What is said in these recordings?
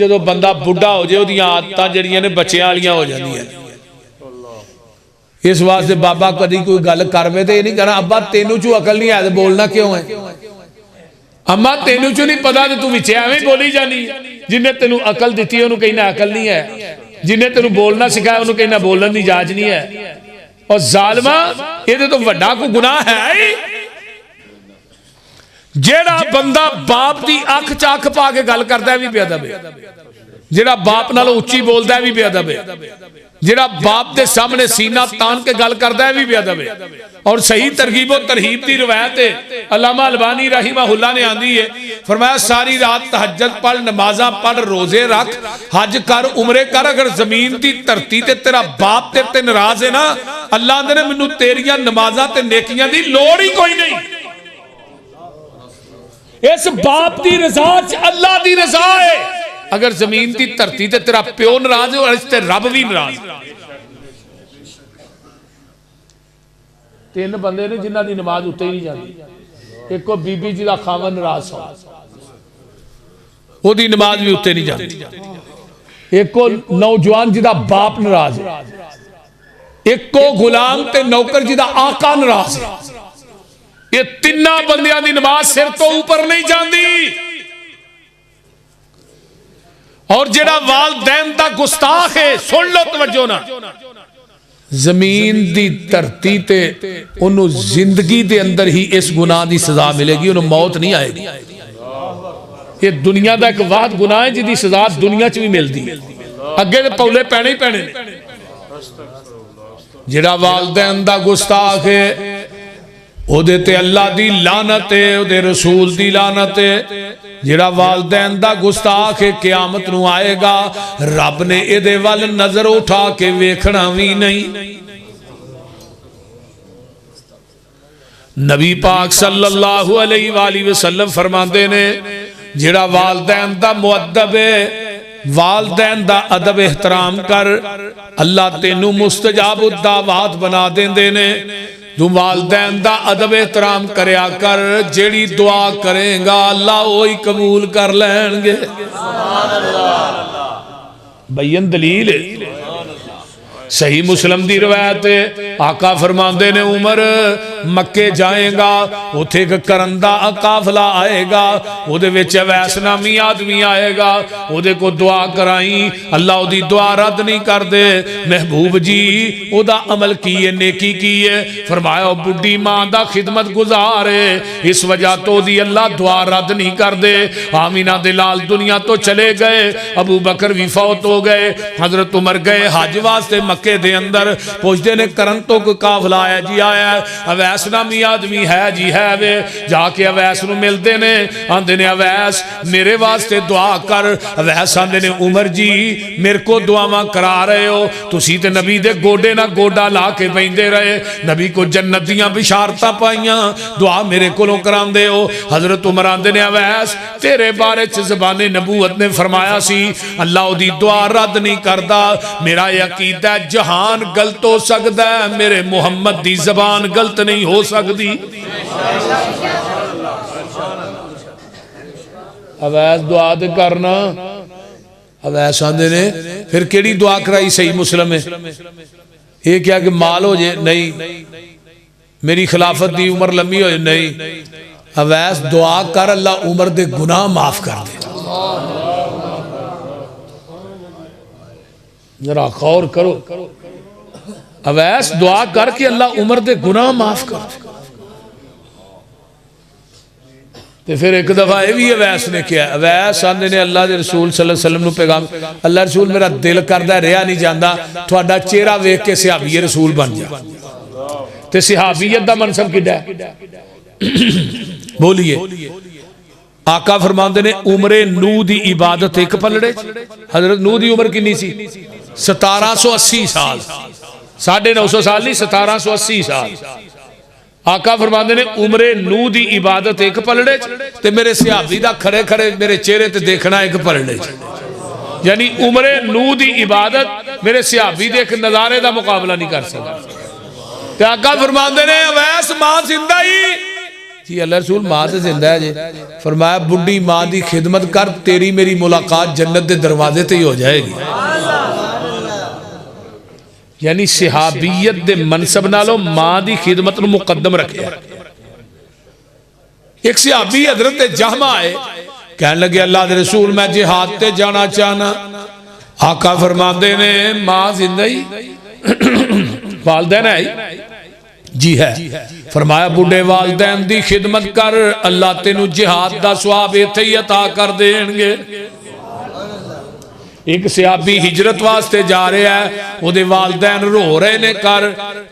जो बंदा बुढ़ा हो जाए उहदियां आदतां जिहड़ियां ने बच्चियां वालियां हो जांदियां। इस वास्ते बाबा कदी कोई गल करवे तो यह नहीं कहना अब्बा तेनू चू अकल नहीं है तो बोलना क्यों है, अम्मा तेनू चू नहीं पता तो तू विच एवें बोली जानी। जिन्हें तेनू अकल दी उन्होंने कहना अकल नहीं है, जिन्हें तेनू बोलना सिखाया उन्होंने कहना बोलने की जाच नहीं है। और जालमा ये तो वड्डा कोई गुनाह है ही। जेड़ा बंदा बाप की अख च अख पा के गल करता है भी बेअदब है, जेड़ा बाप नालों उच्ची बोलता है भी बेअदब है, जेड़ा बाप के सामने सीना तान के गल करता है भी बेअदब है। और सही तरगीब और तरहीब की रिवायत है अल्लामा अलबानी रहीमहुल्लाह ने आंदी है, फरमाया सारी रात तहज्जुद पढ़, नमाज़ां पढ़, रोजे रख, हज कर, उमरे कर, अगर जमीन की धरती ते तेरा बाप तेरे ते नाराज है ना, अल्लाह ने मैनू तेरियां नमाज़ां ते नेकियां दी लोड़ ही कोई नहीं। इस बाप की रजा च अल्लाह की रजा है। अगर जमीन की धरती ते तेरा प्यो नाराज है और इसते रब भी नाराज। तीन बंदे ने जिन्हां दी नमाज उत्ते ही नहीं जाती। एक बीबी जी दा खावन नाराज हो, ओदी नमाज भी उत्ते नहीं जाती। एक नौजवान जी दा बाप नाराज है, एक गुलाम ते नौकर जी दा आका नाराज है। ये तिन्ना बंदियां दी नमाज सिर तो ऊपर नहीं जाती। और जेड़ा वालदैन दा गुस्ताख है, सुन लो तवज्जो ना, जमीन दी धरती ते उन्हों जिंदगी दे अंदर ही इस गुनाह की सजा मिलेगी, उन्होंने मौत नहीं आएगी। ये दुनिया का एक वाद गुनाह है जिसकी सजा दुनिया च भी मिलती है, अगे तो पौले पैने ही पैने। जेड़ा वालदैन दा गुस्ताख है ओदे ते अल्लाह दी लानत है, ओदे रसूल दी लानत है। जेड़ा वालदैन दा गुस्ताख है क़यामत नूं आएगा, रब ने इहदे वल नजर उठा के वेखना भी नहीं। नबी पाक सल्लल्लाहु अलैहि वसल्लम फरमाते ने जेड़ा वालदैन दा मुअद्दब है, वालदैन दा अदब एहतराम कर, अल्लाह तेनू मुस्तजाब दावात बना देंदे ने। तू वालदैन दा अदब एहतराम करया कर, जेड़ी दुआ करेगा अल्लाह वही कबूल कर लैणगे। बयन दलील है, सही मुस्लिम दी रवायत है, आका फरमाते ने उमर मक्के जाएगा, उथे एक करंदा काफला आएगा, उहदे विच अवैस नामी आदमी आएगा, उहदे को दुआ कराई, अल्लाह उहदी दुआ रद्द नहीं कर दे। महबूब जी उहदा अमल की है, नेकी की है? फरमाया बुढ़ी मां दा खिदमत गुजार है, इस वजह तो उहदी अल्लाह दुआ रद्द नहीं कर दे। आमीना दे लाल दुनिया तो चले गए, अबू बकर भी फौत हो गए, हजरत उमर गए हज वास्ते मक्के दे अंदर, पुछदे ने करन तो कोई काफला आया जी? आया। अवैस नामी आदमी है जी? है वे। जाके अवैस नूं मिलदे ने, आंदे ने अवैस मेरे वास्ते दुआ कर। अवैस आंदे ने उमर जी मेरे को दुआवां करा रहे हो, तुसी ते नबी दे गोडे ना गोडा ला के बैठे रहे, नबी को जन्नत दीयां बिशारतां पाईयां, दुआ मेरे कोलों करांदे हो। हजरत उमर आंदे ने अवैस तेरे बारे च ज़बाने नबूवत ने फरमाया सी अल्लाह उहदी दुआ रद्द नहीं करदा। मेरा यकीदा जहान गलत हो सकता है, मेरे मुहम्मद दी जबान गलत नहीं हो सकती। अवैस दुआ तो करना। अवैस आंदे ने फिर केड़ी दुआ कराई? सही मुस्लिम है, ये क्या कि माल हो जाए? नहीं। मेरी खिलाफत दी उम्र लंबी हो जाए? नहीं। अवैस दुआ कर अल्लाह उमर दे गुनाह माफ कर दे। जरा गौर करो, अवैस दुआ करके अल्लाह उमर दे गुनाह माफ कर दे। तो फिर एक दफा यह भी अवैस ने किया, अवैस आंदे ने अल्लाह के रसूल सल्लल्लाहु अलैहि वसल्लम नूं पैगाम, अल्लाह रसूल मेरा दिल करदा रहा नहीं जाता तुहाडा चेहरा वेख के सहाबी रसूल बन जा। ते सहाबीयत दा मनसब किड्डा है? बोलिए। आका फरमाते ने उमरे नूह दी इबादत एक पलड़े। हजरत नूह दी उम्र कितनी सी? 1780 साल, 950 साल नहीं, 1780 साल। आका फरमाते ने उमरे नूह दी इबादत एक पलड़े ते मेरे सहाबी दा खड़े खड़े मेरे चेहरे ते देखना एक पलड़े। यानी उमरे नूह दी इबादत मेरे सहाबी दे एक नजारे दा मुकाबला नहीं कर सकता। ते आका फरमाते ने अवैस मां जिंदा ही कि अल्लाह रसूल मां तो जिंदा है जे। फरमाया बुढ़ी मां की खिदमत कर, तेरी मेरी मुलाकात जन्नत के दरवाजे ते ही हो जाएगी। यानी सहाबीयत के मनसब नालों मां की खिदमत नूं मुकद्दम रखिया। एक सहाबी हजरत जहमा आए, कह लगे अल्लाह के रसूल मैं जिहाद ते जाना चाहना। आका फरमाते ने मां जिंदा ही वालदैन है जी है। फरमाया बुढ़े वालदैन की खिदमत कर, अल्लाह तेनू जिहाद का सवाब इत्थे ही अता कर देंगे। एक सहाबी हिजरत वास्ते जा रहा है, उहदे वालदैन रो रहे ने कर,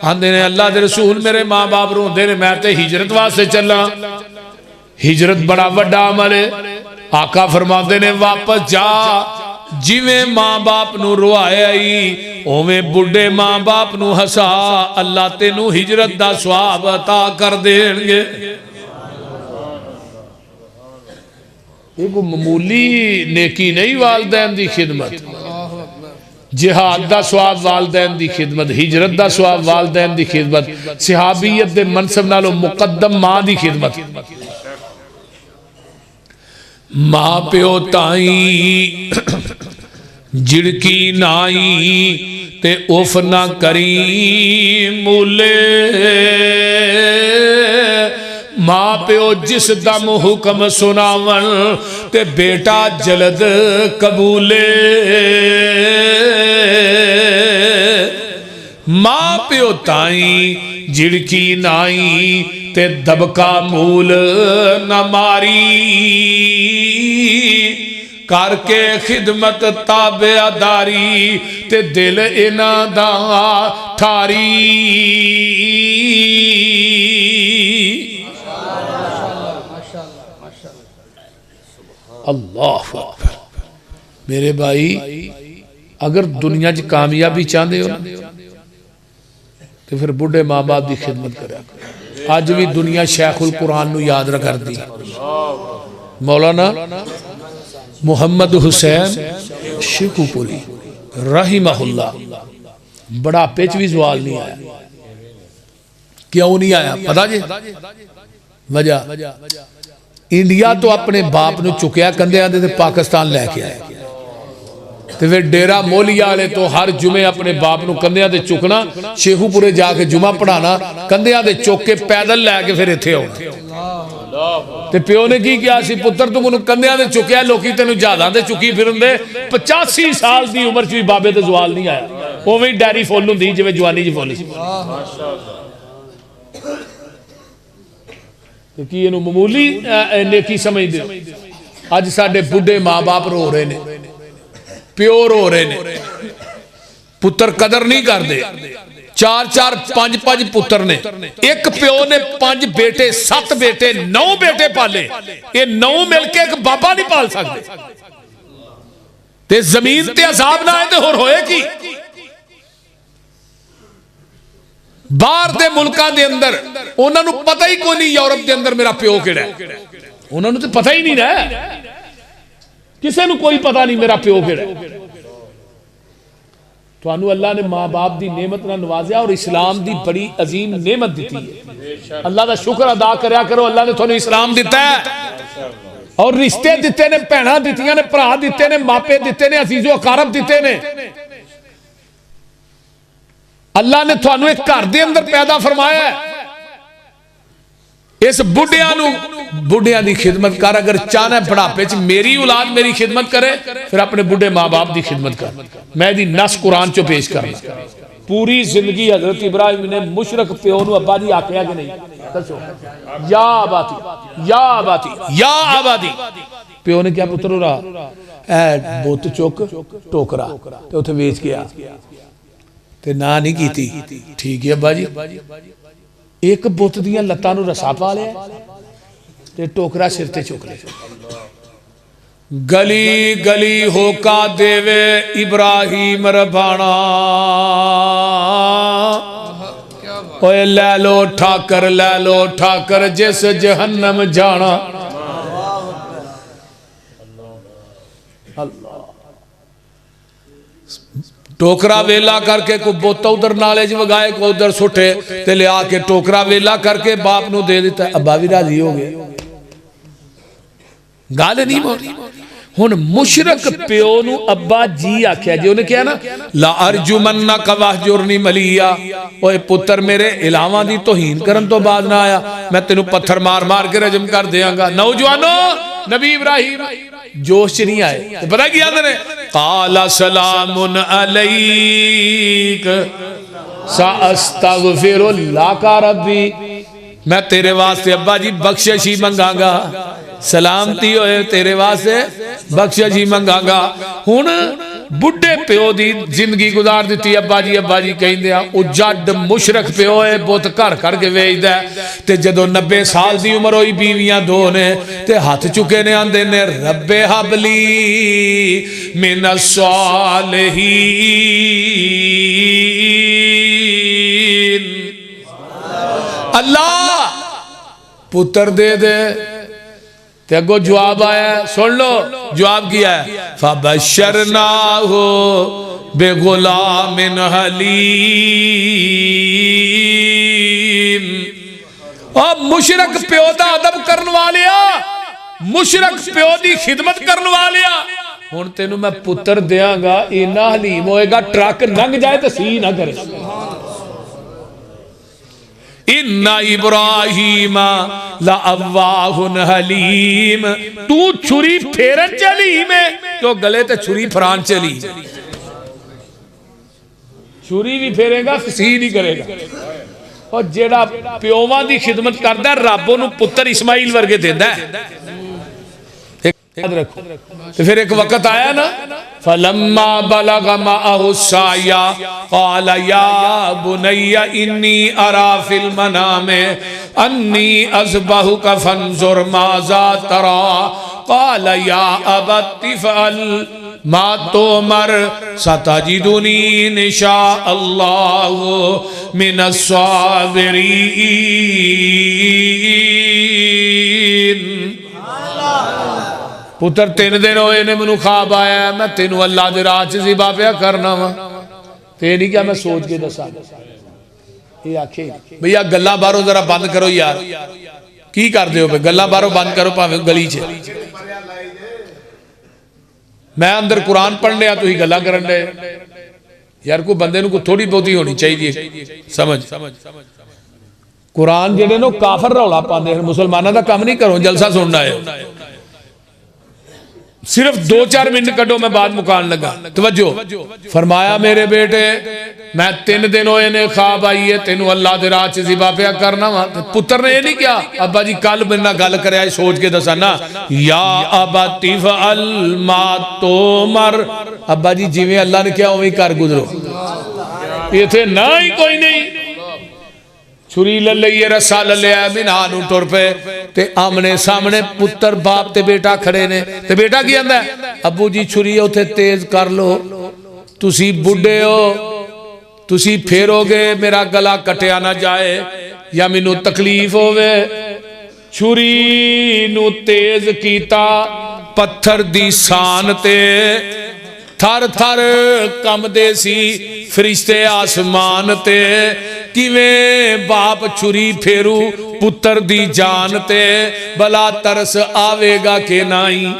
आंदे ने अल्लाह दे रसूल मेरे माँ बाप रोंदे ने, मैं ते हिजरत वास्ते चला। हिजरत बड़ा वड्डा अमल है। आका फरमाते ने वापस जा, जिवें मां बाप नू रुआया ही उवें बुढ़े मां बाप नू हसा, अल्लाह तेनू हिजरत दा सवाब अता कर देंगे। ये कोई मामूली नेकी नहीं, वालदैन दी खिदमत, जिहाद दा सवाब वालदैन दी खिदमत, हिजरत दा सवाब वालदैन दी खिदमत, सहाबीयत दे मनसब नालों मुकद्दम मां दी खिदमत। मां प्यो ताई जिड़की नाई ते उफ ना करी मूले, मां प्यो जिस दम हुक्म सुनावन ते बेटा जलद कबूले। मां प्यो ताई जिड़की नाई ते दबका मूल न मारी, करके खिदमत ताबेदारी ते दिल इना दा ठारी। अल्लाह मेरे भाई, अगर दुनिया च कामयाबी चाहते हो तो फिर बुढ़े माँ बाप की खिदमत करें। अज भी दुनिया शेखुल कुरान नू याद रख करती। मौलाना मुहम्मद हुसैन शेखुपुरी रहिमहुल्लाह बुढ़ापे च भी सवाल नहीं आया। क्यों नहीं आया पता जी? वजह इंडिया तो अपने बाप नू चुकया कंधियां ते पाकिस्तान लैके आया, तो फिर डेरा मोलिया वाले तो हर जुमे अपने बाप नू कंधियां ते चुकना, शेखुपुरे जाके जुमा पढ़ाना, कंधियां ते चुक के पैदल लैके फिर इत्थे आउणा। ते प्यो ने की किया सी, पुत्र तू मैनू कंधियां ते चुकया, लोकी तेनू जहाज़ां ते चुकी फिरदे। 85 साल की उम्र च भी बाबे ते सवाल नहीं आया, उवें ही डैरी फुल हुंदी जिवें जवानी च फुल सी। कि इहनू मामूली नेकी समझदे हो? अज साडे बुढ़े माँ बाप रो रहे ने, प्यो रो रहे ने, पुत्र कदर नहीं करते। 4-4 5-5 पुत्र ने, एक प्यो ने 5 बेटे 7 बेटे 9 बेटे पाले, ये 9 मिलके एक बाबा नहीं पाल सकते। ते जमीन ते अजाब ना आए तो होर होए की? बाहर दे मुल्कां दे अंदर उन्होंने पता ही कोई नहीं यूरोप के अंदर मेरा प्यो किहड़ा है, उन्होंने तो पता ही नहीं ना, किसी को कोई पता नहीं मेरा प्यो किहड़ा है। तुहानू अल्लाह ने माँ बाप की नेमत नाल नवाजिया और इस्लाम की बड़ी अजीम नेमत दी है। अल्लाह का शुक्र अदा करया करो, अल्लाह ने तुहानू इस्लाम दिता है और रिश्ते दिते ने, भैणां दित्तियां ने, भरा दिते ने, मापे दिते ने, अजीजो अकारब दिते ने। अल्लाह ने तुहानू एक घर दे अंदर पैदा फरमाया है। इस बुढ़िया की खिदमत कर, अगर चाहना बुढ़ापे च मेरी औलाद मेरी खिदमत करे, फिर अपने बुढ़े माँ बाप की खिदमत कर। मैं दी नस कुरान चो पेश करना। पूरी जिंदगी हजरत इब्राहिम ने मुशरक प्यो नू अब्बा जी आख्या कि नहीं? दसो, या आबादी या आबादी या आबादी। प्यो ने क्या पुत्र रहा ऐ बुत चुक टोकरा ते उत्थे वेच के आ, ते ना नहीं कीती। ठीक है अब्बा जी। एक बुत दियां लत्तां नू रसा पा लिया ते टोकरा सिर ते चुक लिया। गली गली होका देवे इब्राहिम रबाना, ओए ले लो ठाकर जिस जहन्नम जाना। टोकरा वेला करके कोई बोता उधर नाले च वगाए को उधर सुटे ते लिया के टोकरा वेला करके बाप नू दे दिता, अब्बा भी राजी हो गए, गल नहीं मोड़ी। हुण मुशरक प्यो नू अब्बा जी आख्या जी, उन्हें क्या ना ला अर्जुमन्नक वहजुरनी मलिया, ओए पुत्र मेरे इलावा दी तौहीन करन तो बाद ना आया, मैं तेनू पत्थर मार मार के रजम कर देंगा। नौजवानों नबी इब्राहिम जोश च नहीं आए, पता की आंदे ने काला सलामुन अलैक साअस्तगफिरु लका रब्बी, मैं तेरे वास्ते अब्बा जी बख्शिश ही मंगांगा, सलामती होए तेरे वास्ते बख्शिश ही मंगांगा। हुण बुढ़े प्यो दी जिंदगी गुजार दी, अब्बा जी कहते हैं, वो जड मुशरक प्यो है, बुत घर घर के वेचदा ते जदों 90 साल की उम्र होई, बीवियां दो ने ते हाथ चुके ने, आंदे ने रब्बे हबली मिनस सालिहीन, अल्लाह पुत्र दे दे। ते अगो जवाब आया, सुन लो जवाब किया है, फबशरनाहु बिगुलामिन हलीम। अब मुशरक प्यो दा अदब करन वालिया, मुशरक प्यो दी खिदमत करन वालिया, हुण तेनू मैं पुत्र देंगा, इन्ना हलीम होएगा ट्रक लंघ जाए तो सी ना करे। इन्ना इब्राहिम लअव्वाहुन हलीम, तू छुरी फेरन चली में तो गले ते छुरी फरान चली, छुरी भी फेरेगा सी नहीं करेगा। और जेड़ा प्योवां दी खिदमत करदा रब ओनू पुत्र इस्माइल वर्गे देंदा है, याद रखो। तो फिर एक वक्त आया ना, फलम्मा बलग माअहु साया क़ाल या बुनय्या इन्नी अरा फिल मनामे अन्नी अज़बहुका फंज़ुर माज़ा तरा क़ाल या अबति फ़अल मा तुमर सतजिदुनी इंशाअल्लाहु मिनस साबिरीन। पुत्र 3 दिन होए ने, मैनू ख्वाब आया, मैं तेनू अल्लाह दे राह च ज़िबा पिया करना वा, ते नहीं क्या मैं सोच के दसा। ये आखे भैया गल्लां बाहरों जरा बंद करो यार, की करदे हो, गल्लां बाहरों बंद करो, भावें गली च मैं अंदर कुरान पढ़ लिया, तुसीं गल्लां करन दे यार। कोई बंदे नू कोई थोड़ी बहुती होनी चाहिए समझ। कुरान जेडे नो काफर रौला पाते हैं, मुसलमानों का काम नहीं, करो जलसा सुनना है। सिर्फ 2-4 मिनट कटो, मैं बात मुकान लगा। तवज्जो फरमाया, मेरे बेटे मैं 3 दिन होए ने, ख्वाब आई है तेनू अल्लाह दे राह च ज़िबा पिया करना वा। पुत्र ने ये नहीं किया, अब्बा जी कल मेरे नाल गल करया, सोच के दसा ना, या अबति फ़अल मा तुमर, अब्बा जी जिवें अल्लाह ने किया उवें कर गुजरो, इत्थे ना ही कोई नहीं। छुरी ले लईए, रस्सा ले लिया, मिनाह नूं टुर पे, ते आमने सामने पुत्र बाप ते बेटा खड़े ने, ते बेटा की आंदा, अबू जी छुरी उथे तेज कर लो, तुसी बुढ़े हो, तुसी फेरोगे मेरा गला कटिया ना जाए या मैनू तकलीफ होवे। छुरी नू तेज कीता, पत्थर दी सान ते थर थर कंबदे सी फरिश्ते आसमान ते, किवें बाप छुरी फेरू पुत्र दी जान ते, भला तरस आवेगा के नहीं।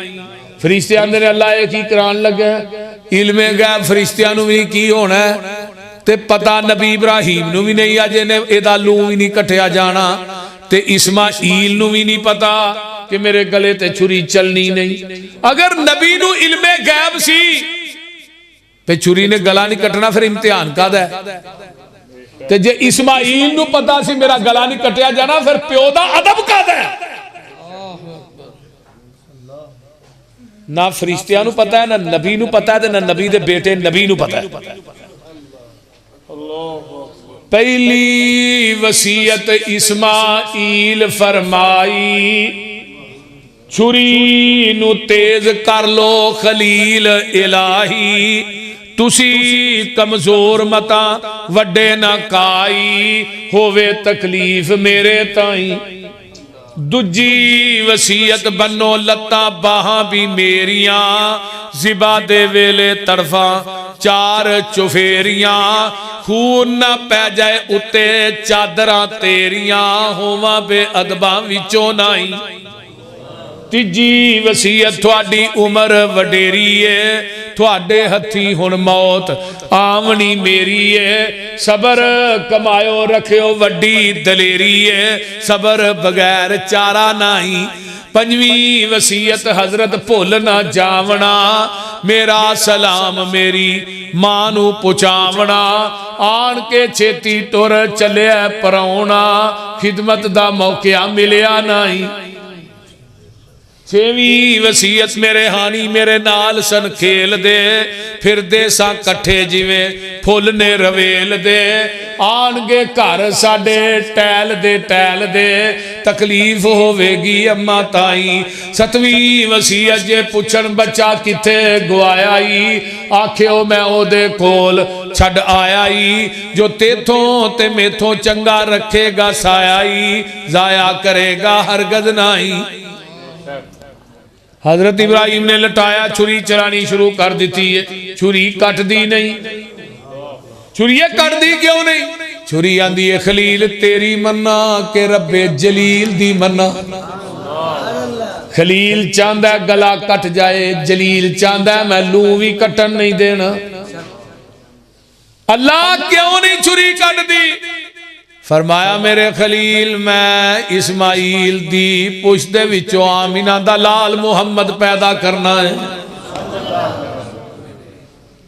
फरिश्ते आंदे ने अल्लाह ये की करान लगा, इल्मे गैब फरिश्तियां नू भी की होना ते पता नबी इब्राहिम नू भी नहीं, अजे ने एदा लूं भी नहीं कटिया जाना, ते इस्माइल नू भी नहीं पता कि मेरे गले ते छुरी चलनी नहीं। अगर नबी नू इल्मे गैब सी ते छुरी ने गला नहीं कटना, फिर इम्तिहान कादा है। ते जे इस्माइल नू पता सी मेरा गला नहीं कटिया जाना, फिर प्यो दा अदब कादा है। ना फरिश्तियां नू पता है, ना नबी नू पता है, ना नबी दे बेटे नबी नू पता है। पहली वसीयत इस्माइल फरमाई, छुरी नू तेज कर लो खलील इलाही, तुसी कमजोर मता वड्डे ना काई, होवे तकलीफ मेरे ताई। दूजी वसीयत बनो लत्ता बाहां भी मेरिया, ज़िबा दे वेले तरफा चार चुफेरियां खून न पै जाए उत्ते चादरां तेरियां होवां बेअदबां विचों नाई तीजी वसीयत थोड़ी उम्र वडेरी है थोड़े हथी हुण मौत आवनी मेरी है सबर कमायो रखियो वड्डी दलेरी है सबर बगैर चारा नहीं पंजवी वसीयत हजरत भुल ना जावना मेरा सलाम मेरी मां नू पुचावना आन के छेती तुर चलिया पराउना खिदमत दा मौका मिलिया नहीं छेवी वसीयत मेरे हानी मेरे नाल सन खेल दे फिर दे सा कट्ठे जिवें फुल ने रवेल दे आन गए घर साडे टैल दे तकलीफ होवेगी अम्मा ताई सतवीं वसीयत जे पुछण बच्चा किथे गवाया ही आखियो मैं ओदे कोल छड़ आया ही जो तेथों ते मेथों चंगा रखेगा साया ही जाया करेगा हरगज नहीं हजरत इब्राहिम ने लटाया छुरी चलानी शुरू कर दी है छुरी कट दी नहीं छुरी कट दी क्यों नहीं छुरी आंदी है खलील तेरी मन्ना के रब्बे जलील दी मन्ना खलील चाहता गला कट जाए जलील चाहता मैं लू भी कटन नहीं देना अल्लाह क्यों नहीं छुरी कट दी फरमाया मेरे खलील मैं इस्माइल दी पुछ दे विचों आमिना दा लाल मुहम्मद पैदा करना है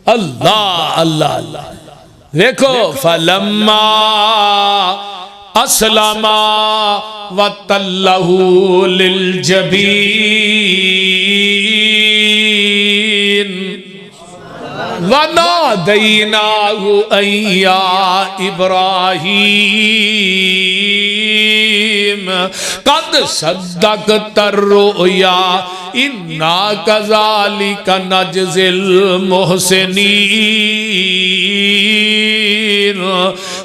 अल्लाह अल्लाह अल्लाह देखो फलम्मा अस्लमा वतल्लहु लिल जबीन वनादैनाहु अय्या इब्राहीम कद सद्दक़त रुया इन्ना कज़ालिका नजज़िल मुहसिनीन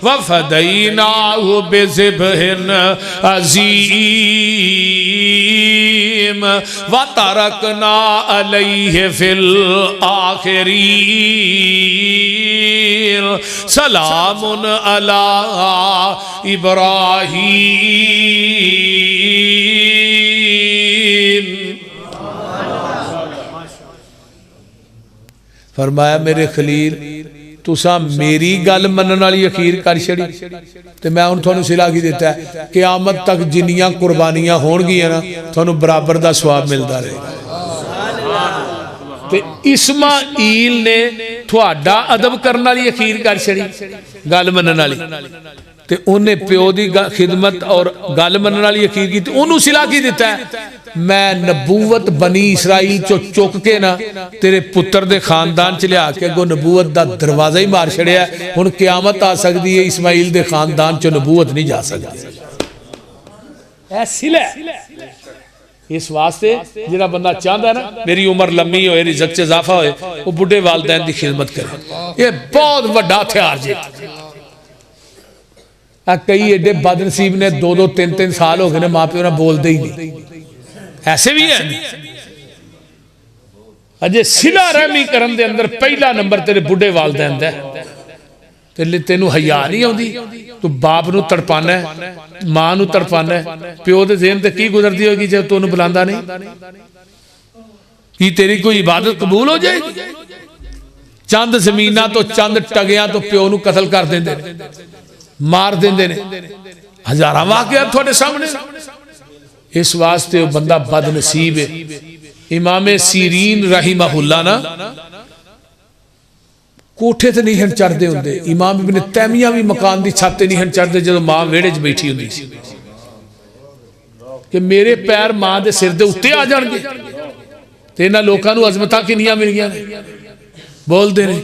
वफ़दैनाहु बिज़िब्हिन अज़ीम वतरकना अलैहि फिल आखिरीन सलामुन अला इब्राहीम फरमाया मेरे खलील तुसा मेरी गल मनन वाली अखीर कर छड़ी ते मैं हुण तुहानूं सिला की दिता है क़यामत तक जिन्नियां कुर्बानियां होणगियां ना तुहानूं बराबर दा सवाब मिलदा रहेगा ते इस्माइल ने तुहाडा अदब करन वाली अखीर कर छड़ी गल मनन वाली ते उन्हें प्यो दी खिदमत और गल मनन वाली अखीर की उन्होंने सिला की दिता है मैं नबूवत बनी इसराइल चो चुक के ना तेरे पुत्र दे खानदान च लिया के अगों नबूवत दा दरवाजा ही मार छड़िया हुण क़यामत आ सकती है इस्माइल दे खानदान चो नबूवत नहीं जा सकती इस वास्ते जिहड़ा बंदा चाहता है ना मेरी उम्र लम्मी होए रिज़्क़ च इजाफा होए वो बुढ़े वालदैन की खिदमत करे ये बहुत बड़ा हथियार जे कई एडे बदनसीब ने 2-2 3-3 साल हो गए ने माँ प्यो ना बोलते ही नहीं ऐसे भी है अजे सिला रहमी करन दे अंदर पहला नंबर तेरे बुढ़े वालदैन दा तेनू हया नहीं आउंदी तू बाप नू तड़पाना है मां नू तड़पाना है प्यो दे ज़हन ते की गुजरदी होगी जब तू उन्हें बुलांदा नहीं की तेरी कोई इबादत कबूल हो जाएगी चंद जमीना तो चंद टगिया तो प्यो नू कतल कर देंदे मार देंदे ने हजारां वाक़िया तुहाडे सामने इस वास्ते वो बंदा बदनसीब है इमामे सीरीन रहीमहुल्लाह ना कोठे ते नहीं चढ़ते होंगे इमाम इब्न तैमिया भी मकान की छत नहीं चढ़ते जो मां वेड़े च बैठी होंगी कि मेरे पैर मां के सिर के उत्ते आ जाएंगे तो इन्होंने लोगों को अजमत किनिया मिल गई बोलते हैं